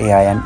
AIN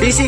DC